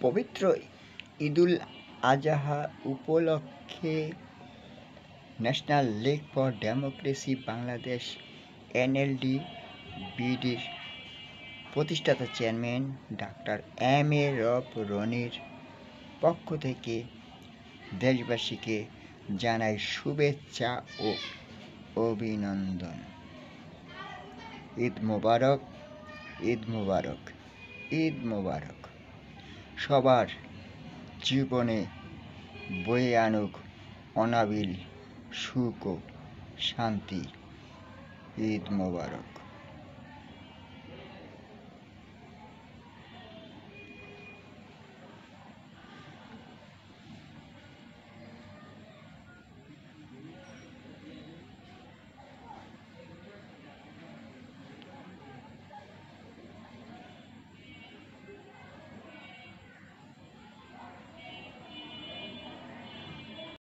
পবিত্র ঈদুল আজহা উপলক্ষে National League for Democracy Bangladesh NLD বিডির প্রতিষ্ঠাতা চেয়ারম্যান ডাক্তার এম এ রব রনির পক্ষ থেকে দেশবাসীকে জানাই শুভেচ্ছা ও অভিনন্দন। ঈদ মোবারক, ঈদ মোবারক, ঈদ মোবারক। সবার জীবনে বয়ে আনুক অনাবিল সুখ ও শান্তি। ঈদ মোবারক।